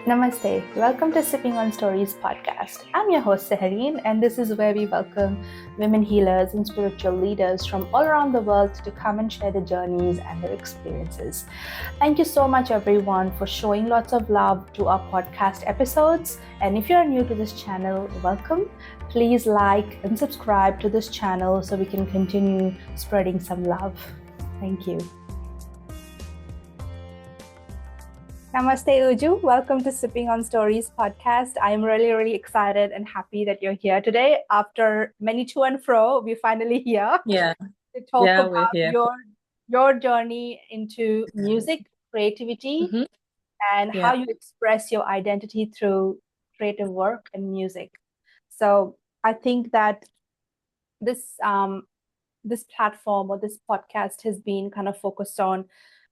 Namaste. Welcome to Sipping on Stories podcast. I'm your host Sehereen, and this is where we welcome women healers and spiritual leaders from all around the world to come and share their journeys and their experiences. Thank you so much, everyone, for showing lots of love to our podcast episodes. And if you're new to this channel, welcome. Please like and subscribe to this channel so we can continue spreading some love. Thank you. Namaste, Uju. Welcome to Sipping on Stories podcast. I'm really excited and happy that you're here today. After many to and fro, we're finally here to talk about your journey into music, creativity, and how you express your identity through creative work and music. So I think that this platform or this podcast has been kind of focused on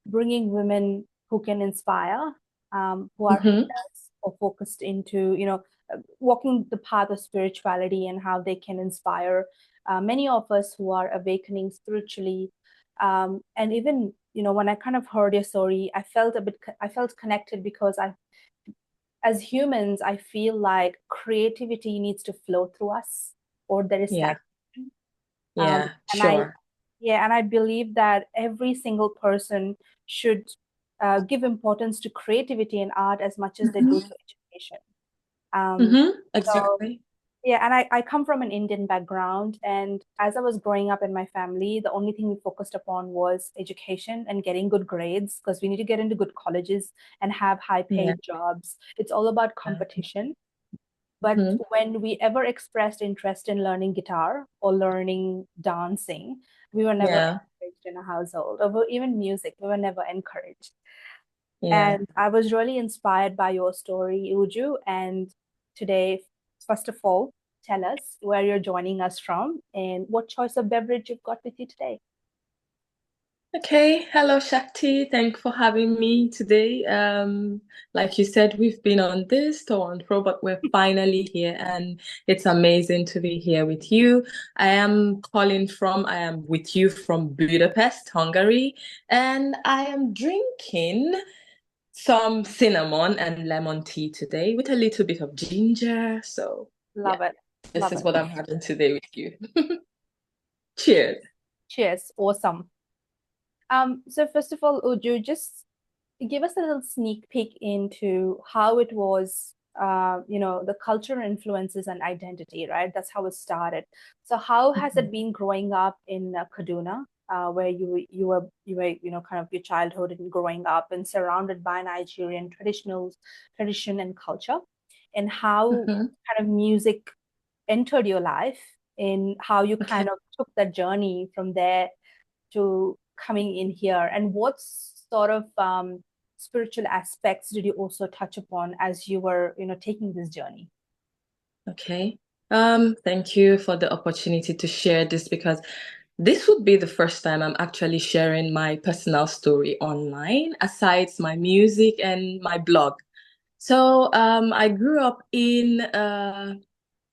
bringing women who can inspire, who are healers or focused into, walking the path of spirituality and how they can inspire many of us who are awakening spiritually. And even, when I kind of heard your story, I felt connected because as humans, I feel like creativity needs to flow through us, or there is stagnation. And I believe that every single person should give importance to creativity and art as much as they do to education. Exactly. And I come from an Indian background, and as I was growing up in my family, the only thing we focused upon was education and getting good grades, because we need to get into good colleges and have high-paid jobs. It's all about competition. But when we ever expressed interest in learning guitar or learning dancing, we were never encouraged in a household, or even music, we were never encouraged. And I was really inspired by your story, Uju. And today, first of all, tell us where you're joining us from and what choice of beverage you've got with you today. Okay, hello Shakti. Thanks for having me today. Like you said, we've been on this to and fro, but we're finally here, and it's amazing to be here with you. I am with you from Budapest, Hungary, and I am drinking some cinnamon and lemon tea today with a little bit of ginger. So Love it. This is what I'm having today with you. Cheers. Cheers. Awesome. So first of all, Uju, just give us a little sneak peek into how it was, the cultural influences and identity, right? That's how it started. So how has it been growing up in Kaduna, where you were, kind of your childhood and growing up and surrounded by Nigerian tradition and culture, and how kind of music entered your life, and how you kind of took that journey from there to coming in here, and what sort of spiritual aspects did you also touch upon as you were, taking this journey? Okay. Thank you for the opportunity to share this, because this would be the first time I'm actually sharing my personal story online, aside my music and my blog. So I grew up in a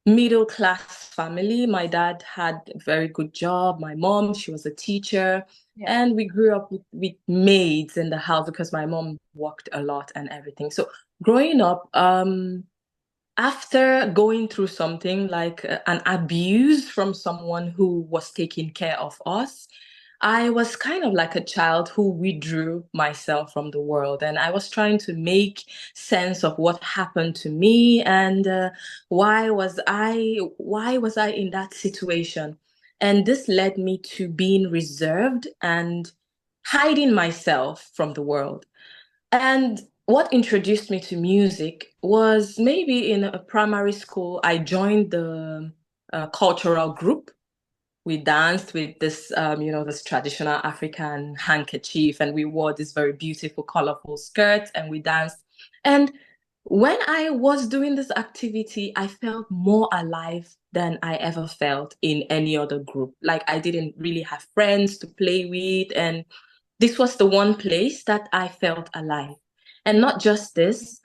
middle class family. My dad had a very good job. My mom, she was a teacher. And we grew up with maids in the house because my mom worked a lot and everything. So growing up, after going through something like an abuse from someone who was taking care of us, I was kind of like a child who withdrew myself from the world, and I was trying to make sense of what happened to me, and why was I in that situation? And this led me to being reserved and hiding myself from the world. And what introduced me to music was maybe in a primary school. I joined the cultural group. We danced with this, this traditional African handkerchief, and we wore this very beautiful, colorful skirt, and we danced. And when I was doing this activity, I felt more alive than I ever felt in any other group. Like, I didn't really have friends to play with, and this was the one place that I felt alive. And not just this,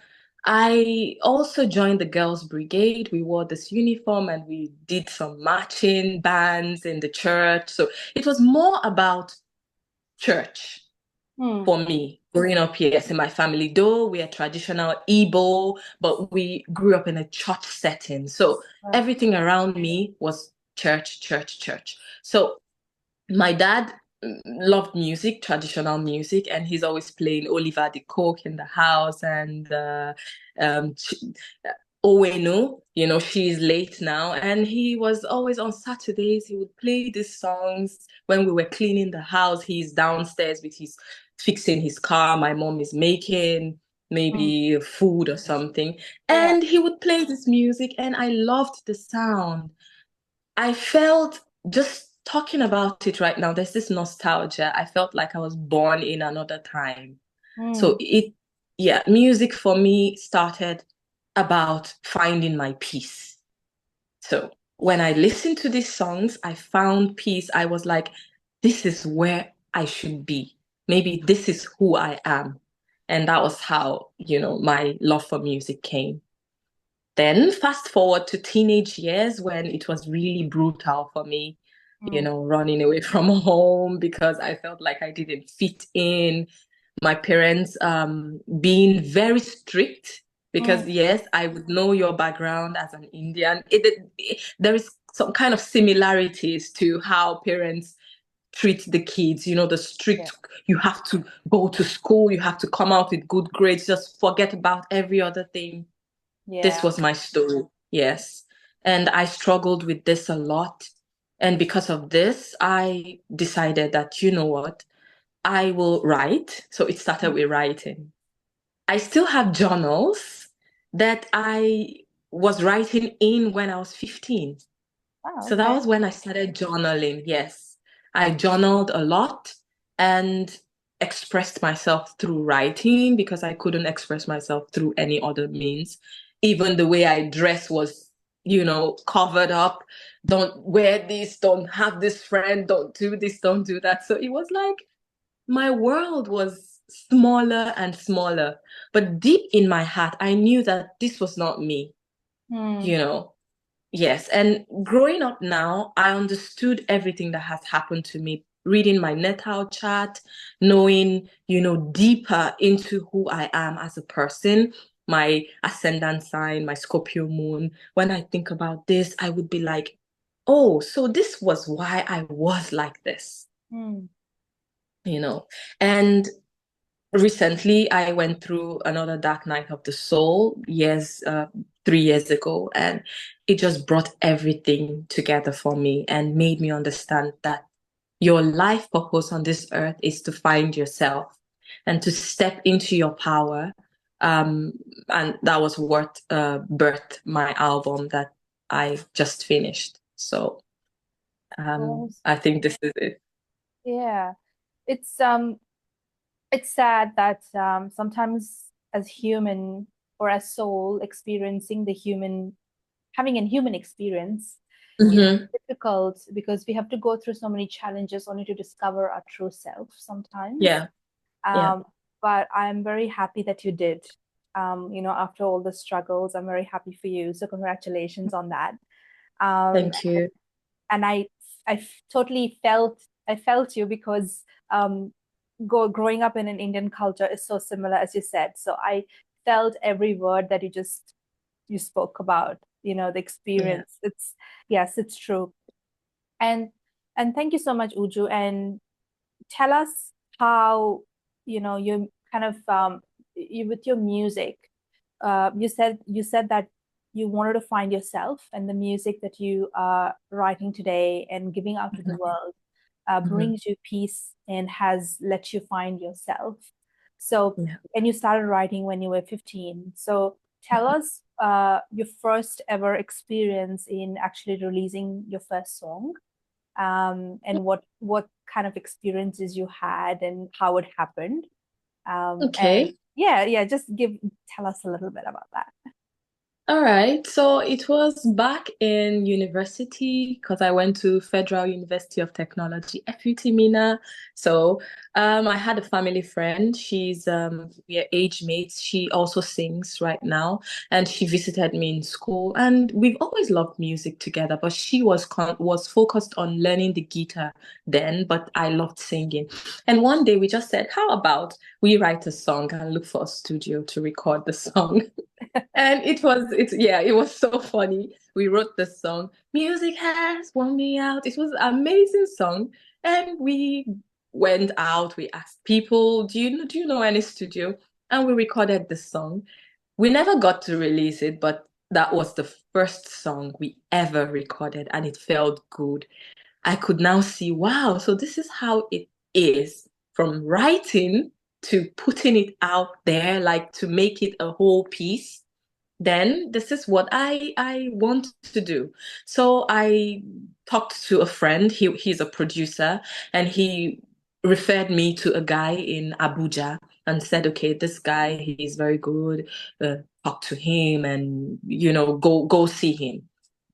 I also joined the Girls Brigade. We wore this uniform and we did some marching bands in the church. So it was more about church. for me growing up. Yes, in my family, though we are traditional Igbo, but we grew up in a church setting, so everything around me was church, church, church. So my dad loved music, traditional music, and he's always playing Oliver the Coke in the house, and um, Owenu, she's late now. And he was always on Saturdays, he would play these songs when we were cleaning the house. He's downstairs with his fixing his car. My mom is making maybe food or something. And he would play this music, and I loved the sound. I felt, just talking about it right now, there's this nostalgia. I felt like I was born in another time. So music for me started about finding my peace. So when I listened to these songs, I found peace. I was like, this is where I should be. Maybe this is who I am. And that was how, my love for music came. Then fast forward to teenage years when it was really brutal for me, running away from home because I felt like I didn't fit in. My parents being very strict because yes, I would know your background as an Indian. There is some kind of similarities to how parents treat the kids, the strict, you have to go to school, you have to come out with good grades, just forget about every other thing. This was my story. Yes. And I struggled with this a lot. And because of this, I decided that, you know what, I will write. So it started with writing. I still have journals that I was writing in when I was 15. Wow, So that was when I started journaling. Yes. I journaled a lot and expressed myself through writing because I couldn't express myself through any other means. Even the way I dress was, covered up. Don't wear this, don't have this friend, don't do this, don't do that. So it was like my world was smaller and smaller. But deep in my heart, I knew that this was not me, you know. Yes, and growing up now, I understood everything that has happened to me, reading my natal chart, knowing, deeper into who I am as a person, my ascendant sign, my Scorpio moon. When I think about this, I would be like, oh, so this was why I was like this, And recently, I went through another dark night of the soul 3 years ago, and it just brought everything together for me and made me understand that your life purpose on this earth is to find yourself and to step into your power. And that was what birthed my album that I just finished. So I think this is it. Yeah, it's sad that sometimes as human or as soul experiencing having a human experience is difficult because we have to go through so many challenges only to discover our true self sometimes. Yeah. But I'm very happy that you did. After all the struggles, I'm very happy for you. So congratulations on that. Thank you. And I totally felt you because growing up in an Indian culture is so similar, as you said. So I felt every word that you spoke about, the experience. It's true. And thank you so much, Uju. And tell us how, you kind of with your music, you said that you wanted to find yourself, and the music that you are writing today and giving out to the world brings you peace and has let you find yourself. So, and you started writing when you were 15. So tell us your first ever experience in actually releasing your first song, and what kind of experiences you had and how it happened. Okay. And just tell us a little bit about that. All right. So it was back in university because I went to Federal University of Technology, FUT. So I had a family friend. We're age mates. She also sings right now, and she visited me in school. And we've always loved music together. But she was focused on learning the guitar then, but I loved singing. And one day we just said, how about we write a song and look for a studio to record the song? And it was so funny. We wrote the song, Music Has Worn Me Out. It was an amazing song. And we went out, we asked people, do you know any studio? And we recorded the song. We never got to release it, but that was the first song we ever recorded, and it felt good. I could now see, wow, so this is how it is from writing to putting it out there, like to make it a whole piece. Then this is what I want to do. So I talked to a friend. He's a producer, and he referred me to a guy in Abuja and said, okay, this guy, he's very good. Talk to him, and go see him.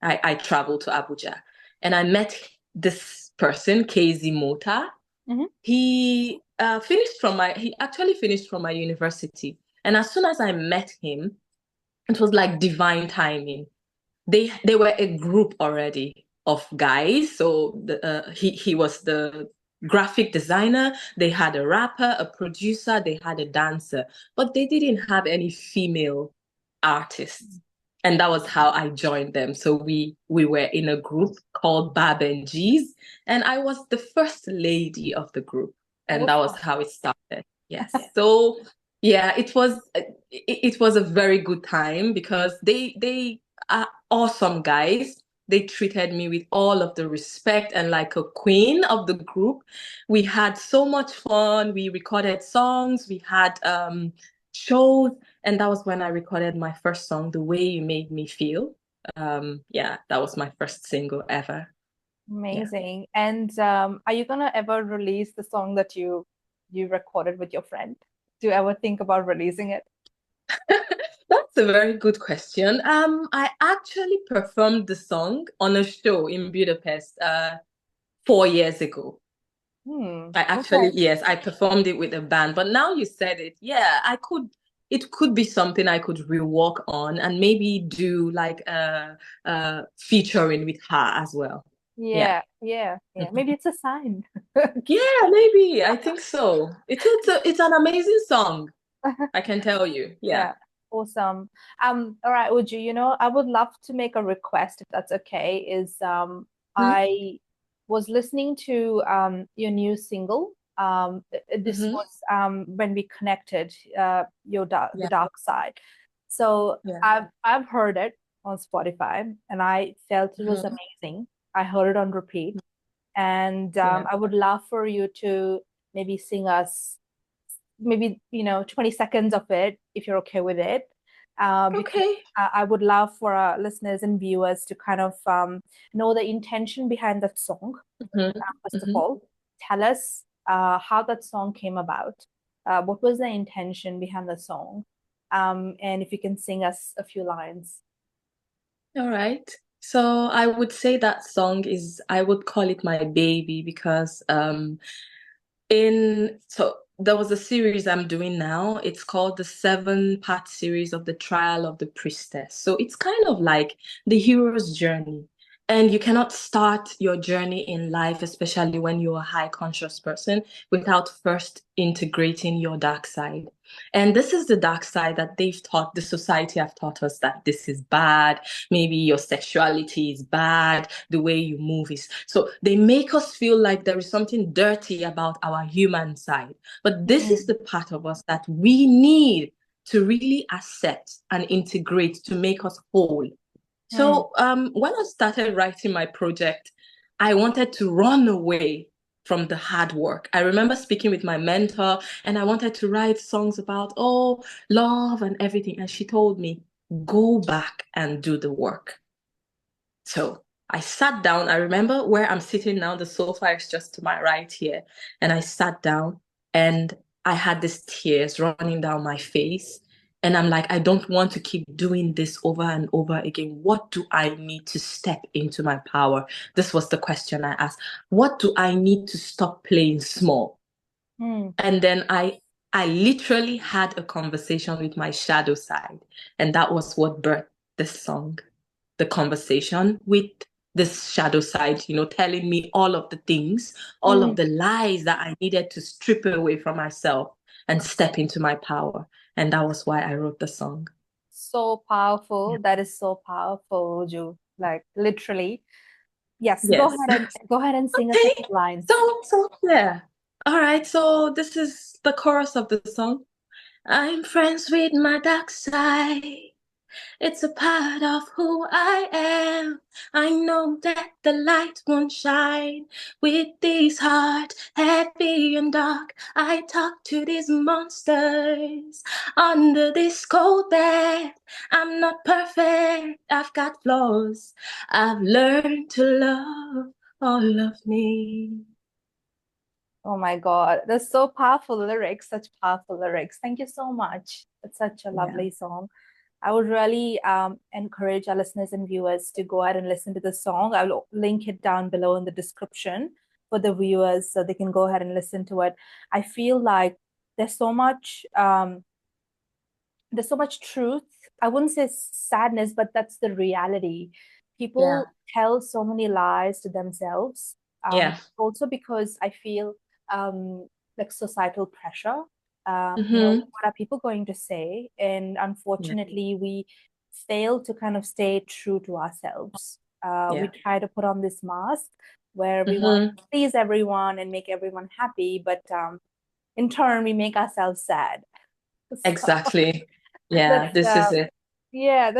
I traveled to Abuja, and I met this person, KZ Mota. Mm-hmm. He actually finished from my university, and as soon as I met him, it was like divine timing. They were a group already of guys. So he was the graphic designer. They had a rapper, a producer, they had a dancer, but they didn't have any female artists. And that was how I joined them. So we were in a group called Bab and G's, and I was the first lady of the group. And that was how it started. Yes. So yeah, it was a very good time because they are awesome guys. They treated me with all of the respect and like a queen of the group. We had so much fun. We recorded songs, we had shows, and that was when I recorded my first song, The Way You Made Me Feel. Yeah, that was my first single ever. Amazing. Yeah. And are you gonna ever release the song that you recorded with your friend? Do you ever think about releasing it? That's a very good question. I actually performed the song on a show in Budapest 4 years ago. Yes, I performed it with a band, but now you said it, yeah, it could be something I could rework on and maybe do like a featuring with her as well. Yeah. Maybe it's a sign. Yeah, maybe. I think so. It's an amazing song, I can tell you. Yeah. Awesome. All right, Uju, I would love to make a request if that's okay. I was listening to your new single. This was when we connected, the dark side. So I've heard it on Spotify, and I felt it was amazing. I heard it on repeat, and I would love for you to maybe sing us maybe 20 seconds of it if you're okay with it. Okay. I would love for our listeners and viewers to kind of know the intention behind that song. First of all, tell us how that song came about. What was the intention behind the song? And if you can sing us a few lines. All right. So I would say that song I would call it my baby because there was a series I'm doing now. It's called the 7-part series of the Trial of the Priestess. So it's kind of like the hero's journey. And you cannot start your journey in life, especially when you're a high conscious person, without first integrating your dark side. And this is the dark side that the society have taught us that this is bad. Maybe your sexuality is bad. The way you move is. So they make us feel like there is something dirty about our human side. But this is the part of us that we need to really accept and integrate to make us whole. So when I started writing my project, I wanted to run away from the hard work. I remember speaking with my mentor, and I wanted to write songs about, love and everything. And she told me, go back and do the work. So I sat down. I remember where I'm sitting now, the sofa is just to my right here. And I sat down and I had these tears running down my face. And I'm like, I don't want to keep doing this over and over again. What do I need to step into my power? This was the question I asked. What do I need to stop playing small? And then I literally had a conversation with my shadow side. And that was what birthed this song. The conversation with this shadow side, telling me all of the things, all of the lies that I needed to strip away from myself and step into my power. And that was why I wrote the song. So powerful. Yeah. That is so powerful, Ju. Like literally. Yes. Go ahead and sing a couple lines. So yeah. All right. So this is the chorus of the song. I'm friends with my dark side. It's a part of who I am. I know that the light won't shine. With this heart heavy and dark, I talk to these monsters under this cold bed. I'm not perfect, I've got flaws. I've learned to love all of me. Oh my God, that's so powerful lyrics, such powerful lyrics. Thank you so much. It's such a lovely song. I would really encourage our listeners and viewers to go ahead and listen to the song. I will link it down below in the description for the viewers so they can go ahead and listen to it. I feel like there's so much truth. I wouldn't say sadness, but that's the reality. People tell so many lies to themselves. Also because I feel like societal pressure. What are people going to say? And unfortunately, we fail to kind of stay true to ourselves. We try to put on this mask where we want to please everyone and make everyone happy, but in turn, we make ourselves sad. Exactly. Yeah, this is it. Yeah,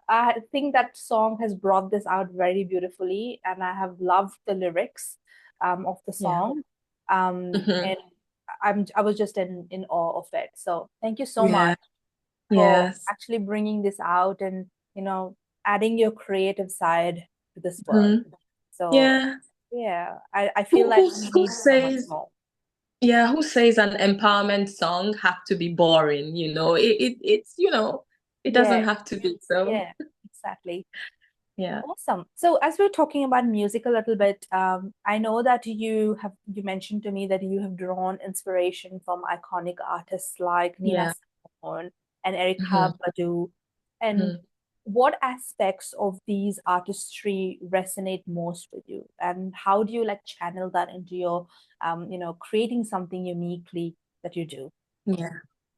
I think that song has brought this out very beautifully, and I have loved the lyrics of the song. And I was just in awe of it. So thank you so much for actually bringing this out and adding your creative side to this world. So I feel like we need so much more. Yeah, who says an empowerment song have to be boring? It's it doesn't have to be so. Yeah, exactly. Yeah. Awesome. So as we're talking about music a little bit, I know that you mentioned to me that you have drawn inspiration from iconic artists like Nina Simone and Erykah Badu. And what aspects of these artistry resonate most with you? And how do you channel that into your, creating something uniquely that you do? Yeah.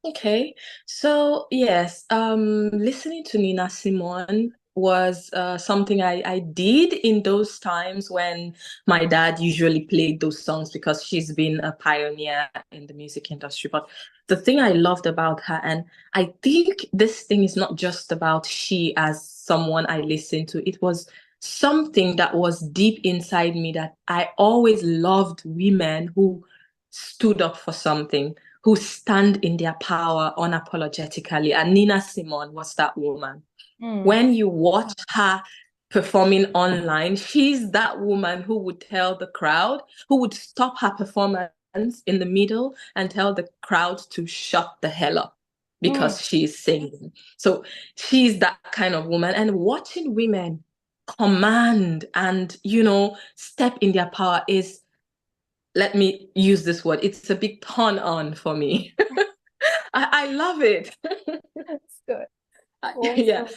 Okay. So yes, listening to Nina Simone was something I did in those times when my dad usually played those songs because she's been a pioneer in the music industry. But the thing I loved about her, and I think this thing is not just about she as someone I listened to, it was something that was deep inside me that I always loved women who stood up for something, who stand in their power unapologetically. And Nina Simone was that woman. When you watch her performing online, she's that woman who would tell the crowd, who would stop her performance in the middle and tell the crowd to shut the hell up because she's singing. So she's that kind of woman. And watching women command and, step in their power is, let me use this word, it's a big turn on for me. I love it. That's good. Awesome.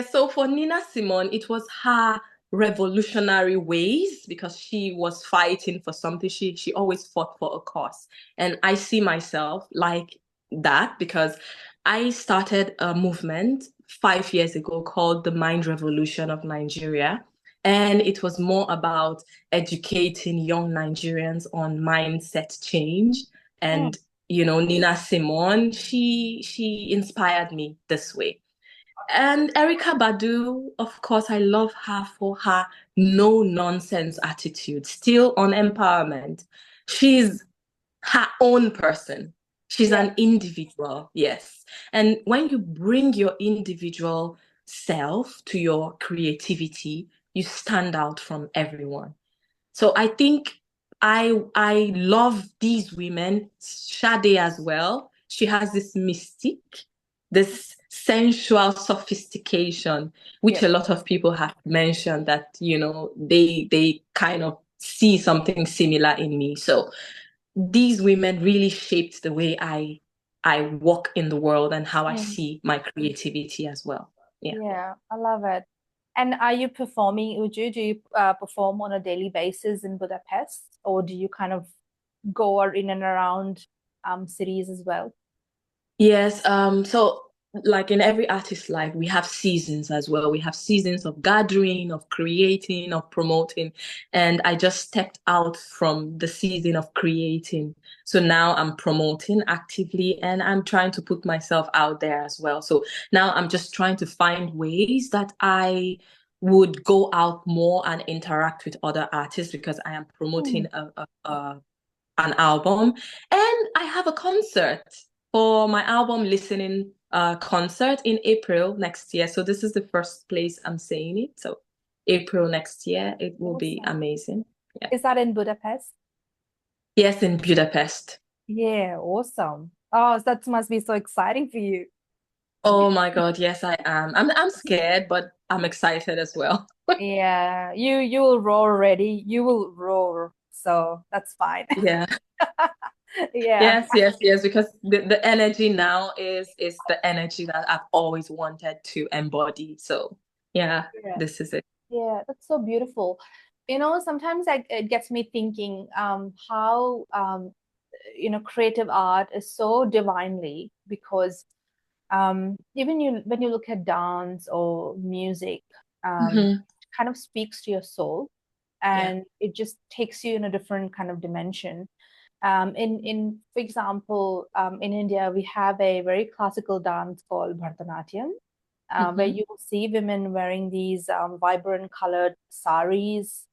So for Nina Simone, it was her revolutionary ways because she was fighting for something. She always fought for a cause. And I see myself like that because I started a movement 5 years ago called the Mind Revolution of Nigeria. And it was more about educating young Nigerians on mindset change. And, Nina Simone, she inspired me this way. And Erykah Badu, of course, I love her for her no-nonsense attitude, still on empowerment. She's her own person. She's an individual, yes. And when you bring your individual self to your creativity, you stand out from everyone. So I think I love these women, Sade as well. she has this mystique, this sensual sophistication, which a lot of people have mentioned that, they kind of see something similar in me. So these women really shaped the way I walk in the world and how I see my creativity as well. Yeah, I love it. And are you performing, Uju? Do you perform on a daily basis in Budapest, or do you kind of go in and around cities as well? Yes, so like in every artist's life, we have seasons as well. We have seasons of gathering, of creating, of promoting. And I just stepped out from the season of creating. So now I'm promoting actively and I'm trying to put myself out there as well. So now I'm just trying to find ways that I would go out more and interact with other artists because I am promoting an album, and I have a concert for my album listening concert in April next year. So this is the first place I'm saying it. So April next year, it will be amazing. Yeah. Is that in Budapest? Yes, in Budapest. Yeah, awesome. Oh, that must be so exciting for you. Oh my God, yes, I am. I'm scared, but I'm excited as well. Yeah, you will roar already. You will roar. So that's fine. Yeah. Yeah. Yes, because the energy now is the energy that I've always wanted to embody. So yeah, this is it. Yeah, that's so beautiful. Sometimes it gets me thinking how creative art is so divinely, because even when you look at dance or music, it kind of speaks to your soul, and it just takes you in a different kind of dimension. For example, in India, we have a very classical dance called Bharatanatyam, where you will see women wearing these vibrant colored saris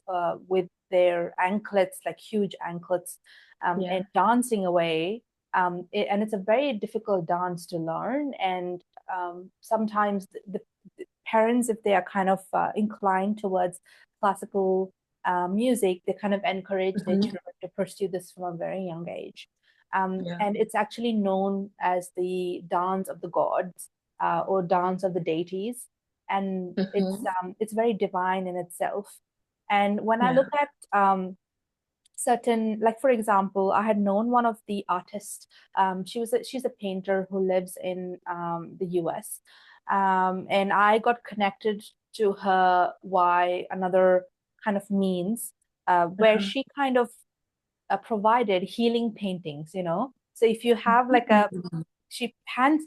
with their anklets, like huge anklets, and dancing away. And it's a very difficult dance to learn. And sometimes the parents, if they are kind of inclined towards classical music, they kind of encourage their children to pursue this from a very young age. And it's actually known as the dance of the gods, or dance of the deities, and it's very divine in itself. And when I look at certain, like for example, I had known one of the artists. She's a painter who lives in the US, and I got connected to her by another kind of means, where she kind of provided healing paintings. So if you have like she hand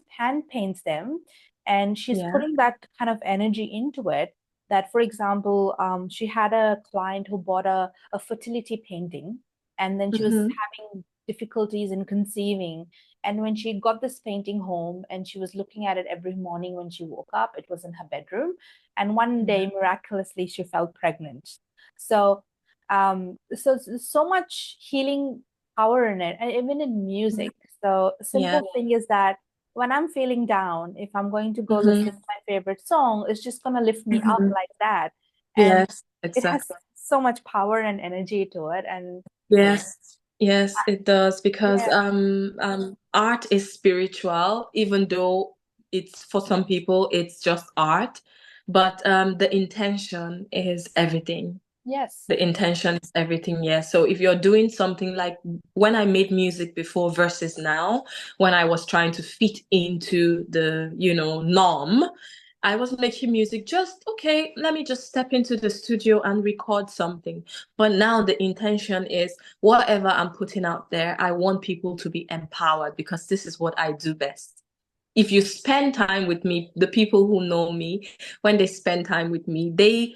paints them, and she's putting that kind of energy into it. That, for example, she had a client who bought a fertility painting, and then she was having difficulties in conceiving. And when she got this painting home and she was looking at it every morning when she woke up, it was in her bedroom. And one day, miraculously, she fell pregnant. So, so much healing power in it, and even in music. So simple thing is that when I'm feeling down, if I'm going to go listen to my favorite song, it's just gonna lift me up like that. And it has so much power and energy to it. And Yes, it does, because art is spiritual, even though it's, for some people it's just art, but the intention is everything. Yes. The intention is everything, yeah. So if you're doing something like when I made music before versus now, when I was trying to fit into the, norm, I was making music just, okay, let me just step into the studio and record something. But now the intention is whatever I'm putting out there, I want people to be empowered because this is what I do best. If you spend time with me, the people who know me, when they spend time with me, they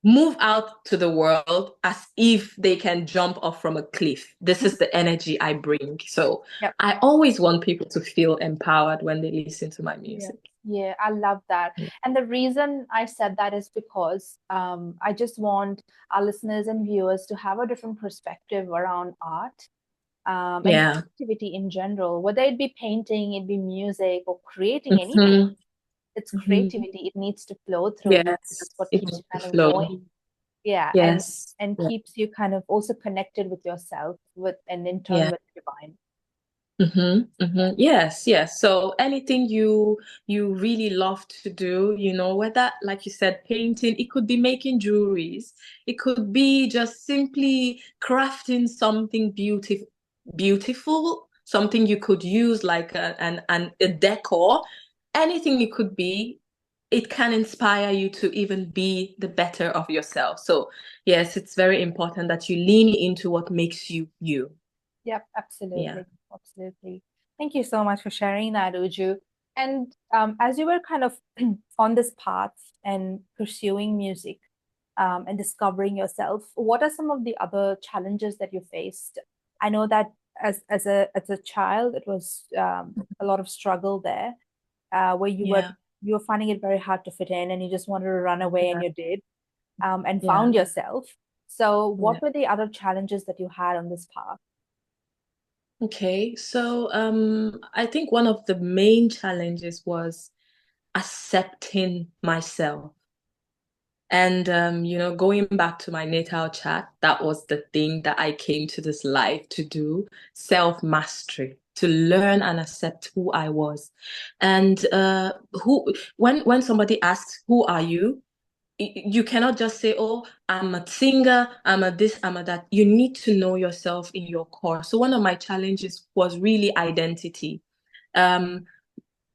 move out to the world as if they can jump off from a cliff. This is the energy I bring. So I always want people to feel empowered when they listen to my music. Yeah, I love that. And the reason I said that is because I just want our listeners and viewers to have a different perspective around art, and creativity in general, whether it be painting, it be music, or creating anything. It's creativity. It needs to flow through you. That's what keeps you kind of going. Yeah. And keeps you kind of also connected with yourself, and in turn with the divine. Yes, yes. So anything you really love to do, whether, like you said, painting, it could be making jewelries, it could be just simply crafting something beautiful, something you could use like a decor, anything it could be, it can inspire you to even be the better of yourself. So yes, it's very important that you lean into what makes you you. Yep, Yeah. absolutely. Absolutely. Thank you so much for sharing that, Uju. And as you were kind of on this path and pursuing music and discovering yourself, what are some of the other challenges that you faced? I know that as a child, it was a lot of struggle there, where Yeah. you were finding it very hard to fit in, and you just wanted to run away, and Yeah. you did, and Yeah. found yourself. So, Yeah. what were the other challenges that you had on this path? Okay. So I think one of the main challenges was accepting myself. And going back to my natal chart, that was the thing that I came to this life to do, self-mastery, to learn and accept who I was. And who when somebody asks, who are you? You cannot just say, oh, I'm a singer, I'm a this, I'm a that. You need to know yourself in your core. So one of my challenges was really identity. Um,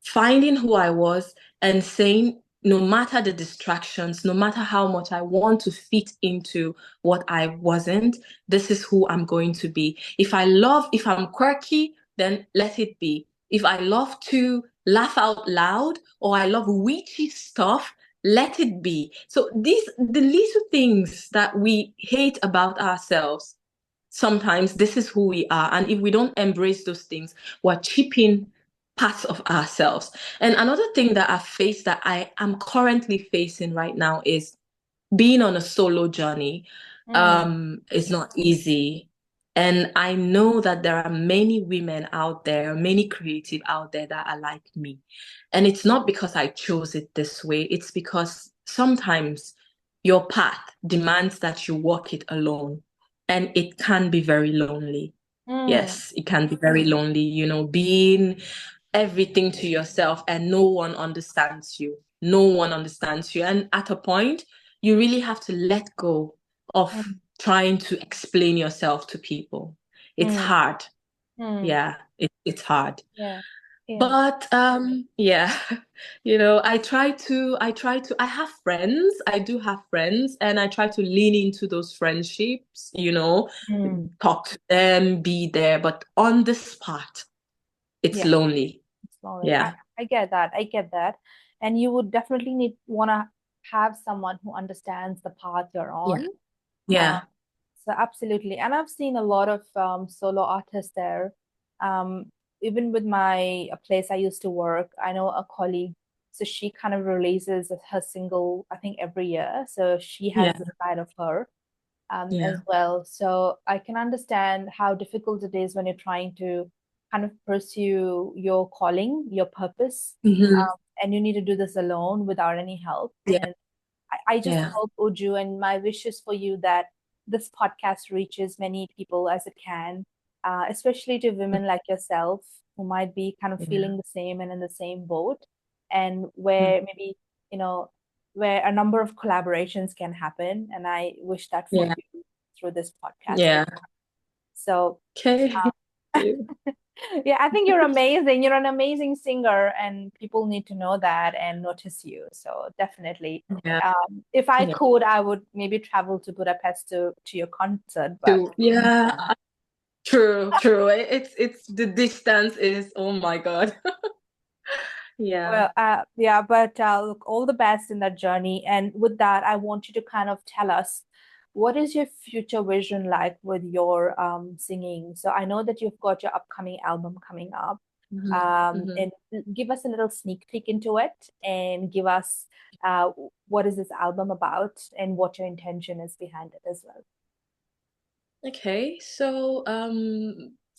Finding who I was and saying, no matter the distractions, no matter how much I want to fit into what I wasn't, this is who I'm going to be. If I'm quirky, then let it be. If I love to laugh out loud or I love witchy stuff, let it be. So the little things that we hate about ourselves, sometimes this is who we are. And if we don't embrace those things, we're chipping parts of ourselves. And another thing that I face that I am currently facing right now is being on a solo journey. Mm, Is not easy. And I know that there are many women out there, many creative out there that are like me. And it's not because I chose it this way, it's because sometimes your path demands that you walk it alone. And it can be very lonely. mm, Yes, it can be very lonely, being everything to yourself and no one understands you. No one understands you. And at a point, you really have to let go of mm, trying to explain yourself to people. It's mm, hard. mm. Yeah, it's hard. Yeah, yeah. But yeah, I have friends. I do have friends, and I try to lean into those friendships, Mm, talk to them, be there. But on this part, it's yeah, lonely. slowly. Yeah. I get that. I get that. And you would definitely want to have someone who understands the path you're Yeah. on. Uh, Yeah. so absolutely. And I've seen a lot of solo artists there. Um, Even with my a place I used to work, I know a colleague. So she kind of releases her single, I think, every year. So she has Yeah. the side of her as Yeah. well. So I can understand how difficult it is when you're trying to kind of pursue your calling, your purpose, Hmm. and you need to do this alone without any help. Yeah. And I just Yeah. hope, Uju, and my wish is for you that this podcast reaches many people as it can, especially to women like yourself who might be kind of Yeah. feeling the same and in the same boat, and Mm. where maybe, where a number of collaborations can happen. And I wish that for Yeah. you through this podcast as Yeah. well. So, Okay. yeah, I think you're amazing. You're an amazing singer, and people need to know that and notice you. So definitely, Yeah. if I Yeah. could, I would maybe travel to Budapest to your concert. But Yeah. True. True. It's the distance is, oh my God. Yeah. well, yeah, but look, all the best in that journey. And with that, I want you to kind of tell us what is your future vision like with your singing. So I know that you've got your upcoming album coming up. Hmm. Hmm. And give us a little sneak peek into it, and give us what is this album about and what your intention is behind it as well. Okay. So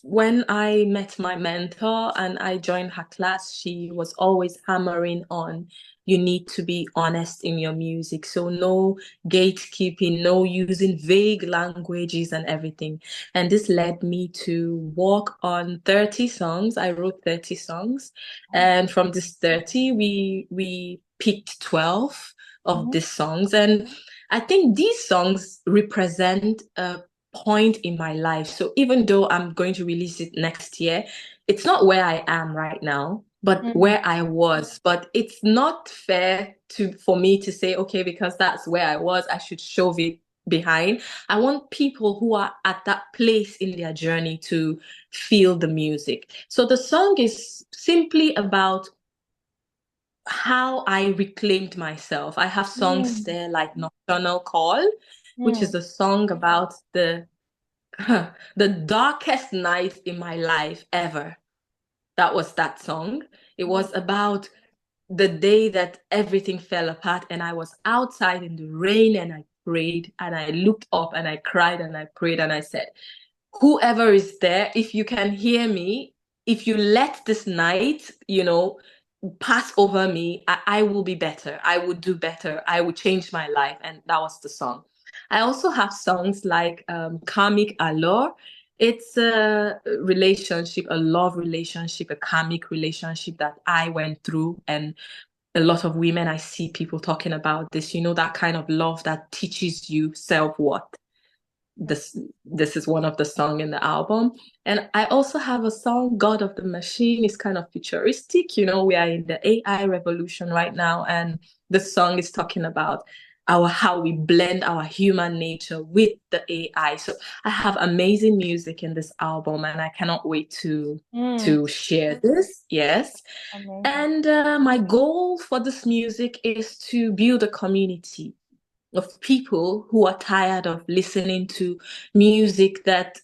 when I met my mentor and I joined her class, she was always hammering on you need to be honest in your music. So no gatekeeping, no using vague languages and everything. And this led me to work on 30 songs. I wrote 30 songs. And from this 30, we picked 12 of these songs. And I think these songs represent a point in my life. So even though I'm going to release it next year, it's not where I am right now, but where I was. But it's not fair for me to say, okay, because that's where I was, I should shove it behind. I want people who are at that place in their journey to feel the music. So the song is simply about how I reclaimed myself. I have songs there like Nocturnal Call, which is a song about the darkest night in my life ever. That was that song. It was about the day that everything fell apart and I was outside in the rain and I prayed and I looked up and I cried and I prayed and I said, whoever is there, if you can hear me, if you let this night, pass over me, I will be better. I would do better. I would change my life. And that was the song. I also have songs like Karmic Allure. It's a relationship, a love relationship, a karmic relationship that I went through. And a lot of women, I see people talking about this, that kind of love that teaches you self-worth. This is one of the songs in the album. And I also have a song, God of the Machine. Is kind of futuristic. We are in the AI revolution right now, and the song is talking about how we blend our human nature with the AI. So I have amazing music in this album, and I cannot wait to share this. Yes. Amazing. And my goal for this music is to build a community of people who are tired of listening to music that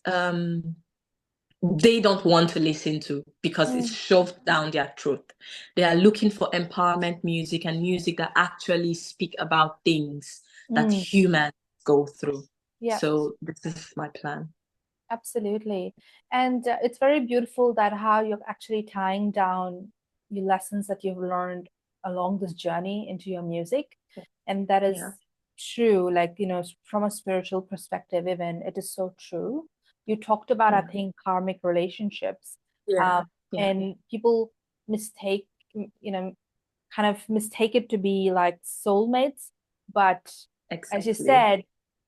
they don't want to listen to because it's shoved down their throat. They are looking for empowerment music and music that actually speak about things that humans go through. Yeah. So this is my plan. Absolutely. And it's very beautiful that how you're actually tying down your lessons that you've learned along this journey into your music. And that is true, like, from a spiritual perspective, even it is so true. You talked about, I think, karmic relationships. And people mistake, kind of mistake it to be like soulmates. But as you said,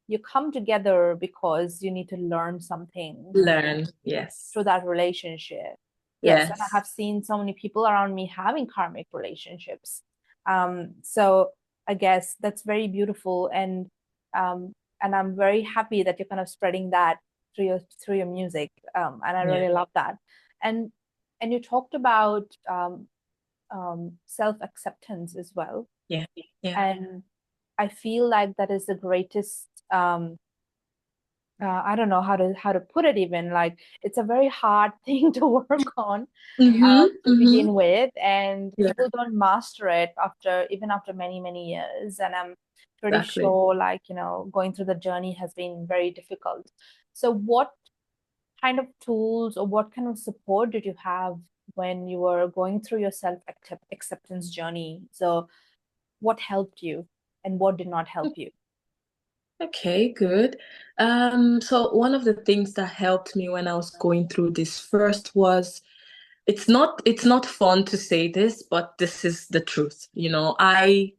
you come together because you need to learn something. Yes. Through that relationship. Yes. And I have seen so many people around me having karmic relationships. So I guess that's very beautiful. And I'm very happy that you're kind of spreading that through your music. And I really love that. And you talked about self-acceptance as well. Yeah. And I feel like that is the greatest I don't know how to put it, even like it's a very hard thing to work on to begin with, and people don't master it after many years. And I'm pretty sure, like, going through the journey has been very difficult. So what kind of tools or what kind of support did you have when you were going through your self-acceptance journey? So what helped you and what did not help you? Okay, good. So one of the things that helped me when I was going through this first was it's not fun to say this, but this is the truth. I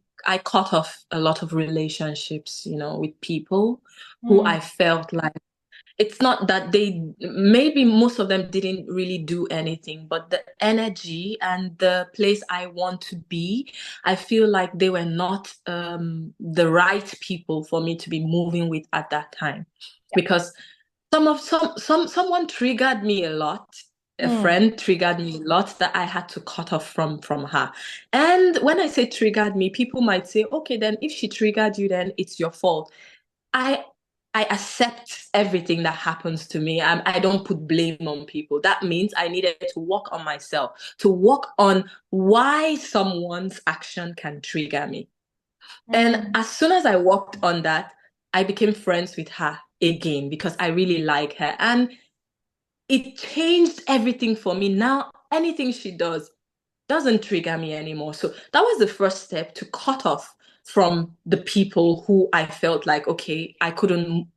cut off a lot of relationships, with people who I felt like it's not that maybe most of them didn't really do anything, but the energy and the place I want to be, I feel like they were not the right people for me to be moving with at that time. Because someone triggered me a lot. A friend triggered me a lot that I had to cut off from her. And when I say triggered me, people might say, okay, then if she triggered you, then it's your fault. I accept everything that happens to me. I don't put blame on people. That means I needed to work on myself, to work on why someone's action can trigger me. And as soon as I worked on that, I became friends with her again because I really like her. And it changed everything for me. Now, anything she does doesn't trigger me anymore. So that was the first step, to cut off from the people who I felt like, okay, I couldn't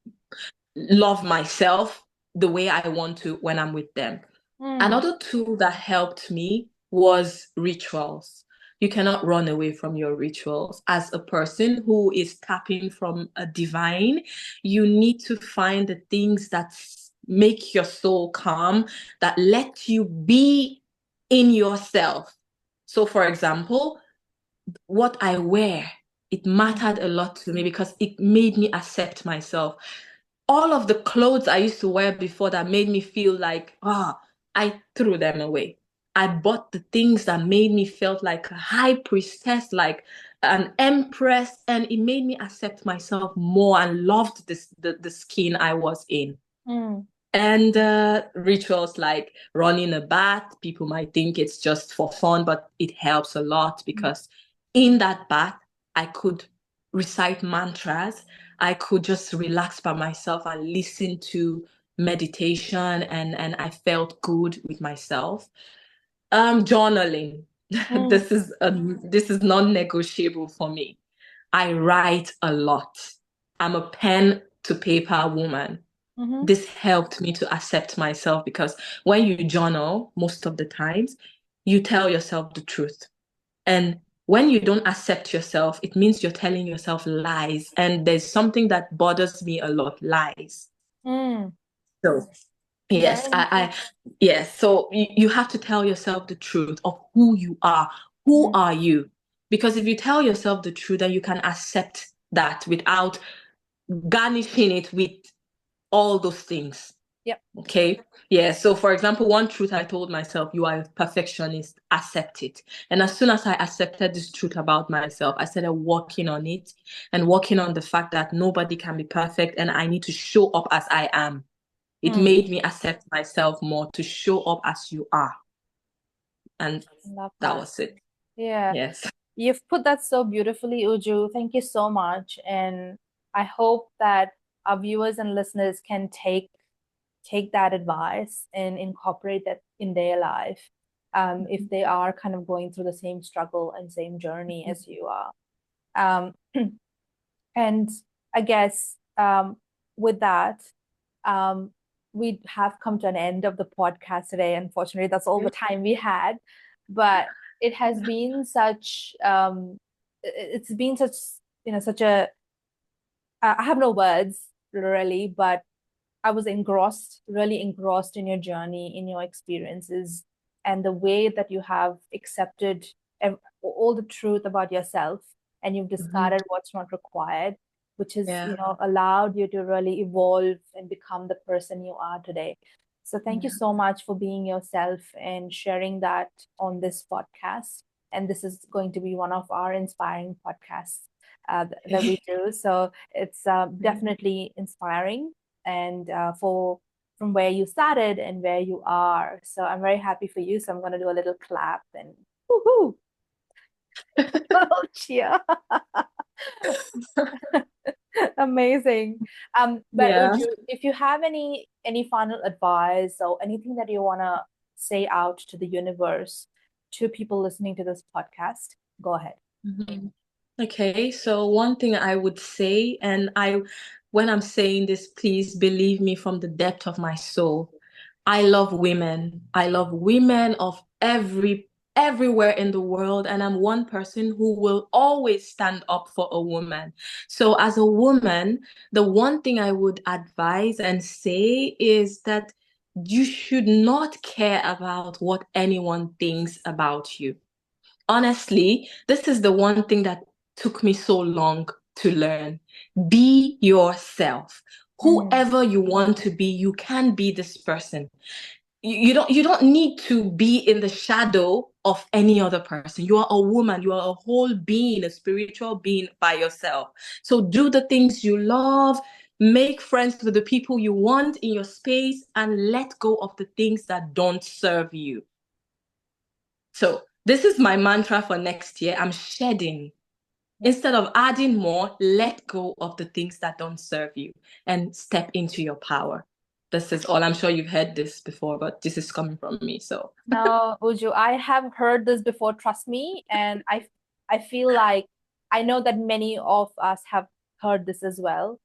love myself the way I want to when I'm with them. Another tool that helped me was rituals. You cannot run away from your rituals. As a person who is tapping from a divine, you need to find the things that make your soul calm, that let you be in yourself. So, for example, what I wear, it mattered a lot to me because it made me accept myself. All of the clothes I used to wear before that made me feel like, I threw them away. I bought the things that made me felt like a high priestess, like an empress, and it made me accept myself more and loved the skin I was in. And rituals like running a bath, people might think it's just for fun, but it helps a lot because in that bath, I could recite mantras. I could just relax by myself and listen to meditation, and I felt good with myself. Journaling. This is non-negotiable for me. I write a lot. I'm a pen to paper woman. This helped me to accept myself because when you journal, most of the times, you tell yourself the truth. And when you don't accept yourself, it means you're telling yourself lies. And there's something that bothers me a lot, lies. So yes, yes. So you have to tell yourself the truth of who you are. Who are you? Because if you tell yourself the truth, then you can accept that without garnishing it with all those things. Yep. Okay. Yeah. So, for example, one truth I told myself: you are a perfectionist, accept it. And as soon as I accepted this truth about myself, I started working on it and working on the fact that nobody can be perfect and I need to show up as I am. It made me accept myself more, to show up as you are. And that was it. Yeah. Yes. You've put that so beautifully, Uju. Thank you so much. And I hope that our viewers and listeners can take that advice and incorporate that in their life, if they are kind of going through the same struggle and same journey as you are. And I guess with that, we have come to an end of the podcast today. Unfortunately, that's all the time we had, but it has been such it's been such, such a I have no words really, but I was really engrossed in your journey, in your experiences, and the way that you have accepted all the truth about yourself, and you've discarded what's not required, which has, allowed you to really evolve and become the person you are today. So thank you so much for being yourself and sharing that on this podcast. And this is going to be one of our inspiring podcasts that we do. So it's definitely inspiring, and from where you started and where you are. So I'm very happy for you. So I'm going to do a little clap and woohoo, cheer. Amazing. But Uju, if you have any final advice or anything that you want to say out to the universe, to people listening to this podcast, go ahead. Okay, so one thing I would say, and when I'm saying this, please believe me from the depth of my soul. I love women. I love women of everywhere in the world, and I'm one person who will always stand up for a woman. So as a woman, the one thing I would advise and say is that you should not care about what anyone thinks about you. Honestly, this is the one thing that took me so long to learn. Be yourself. Whoever you want to be, you can be this person. You don't need to be in the shadow of any other person. You are a woman, you are a whole being, a spiritual being by yourself. So do the things you love, make friends with the people you want in your space, and let go of the things that don't serve you. So this is my mantra for next year. I'm shedding. Instead of adding more, let go of the things that don't serve you and step into your power. this is all. I'm sure you've heard this before, but this is coming from me. So no, Uju, I have heard this before, trust me. And I feel like I know that many of us have heard this as well.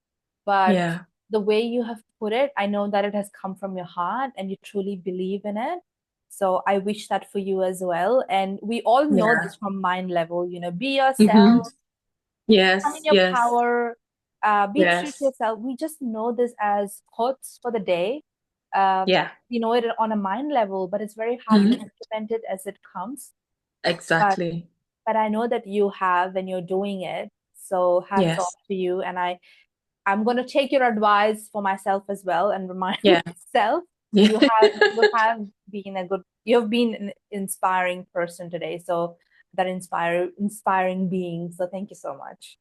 But yeah. the way you have put it, I know that it has come from your heart and you truly believe in it. So I wish that for you as well. And we all know this from mind level, be yourself, come in Yes, your yes, power, be true to yes. yourself. We just know this as quotes for the day. Yeah. We know it on a mind level, but it's very hard to implement it as it comes. But Exactly. but I know that you have and you're doing it. So hats off Yes. to you. And I'm going to take your advice for myself as well and remind Yeah. myself. Yeah. You've been an inspiring person today. So that inspiring being. So thank you so much.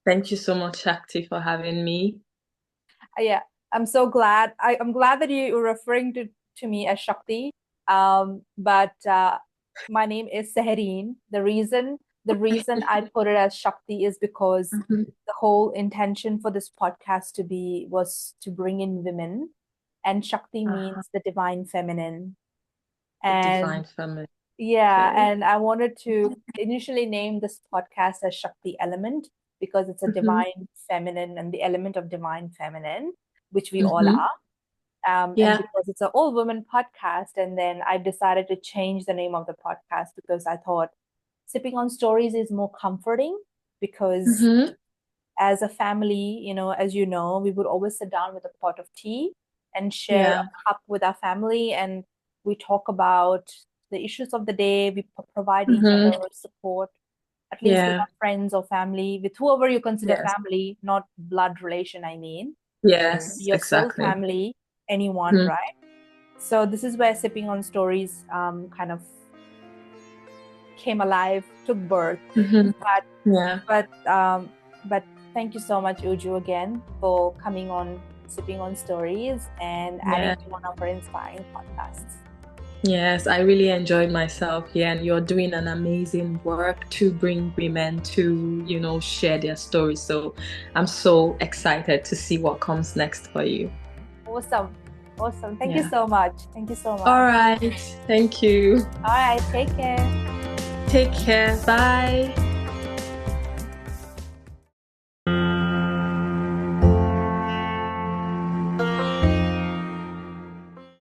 Thank you so much, Shakti, for having me. Yeah, I'm so glad. I'm glad that you're referring to me as Shakti. But my name is Sehereen. The reason I put it as Shakti is because the whole intention for this podcast was to bring in women, and Shakti means the divine feminine. The And divine feminine. yeah, Okay. and I wanted to initially name this podcast as Shakti Element because it's a divine feminine and the element of divine feminine, which we all are. And because it's an all women podcast. And then I decided to change the name of the podcast because I thought sipping on stories is more comforting because as a family, as you know, we would always sit down with a pot of tea and share a cup with our family, and we talk about the issues of the day. We provide each other support, at least with our friends or family, with whoever you consider family, not blood relation, I mean. Yes, Your soul exactly. family, anyone, right? So this is where Sipping on Stories kind of came alive, took birth. But thank you so much, Uju, again for coming on Sipping on Stories and adding to one of our inspiring podcasts. Yes, I really enjoyed myself here, and you're doing an amazing work to bring women to, share their stories. So I'm so excited to see what comes next for you. Awesome. Thank you so much. All right. Thank you. All right. Take care. Take care. Bye.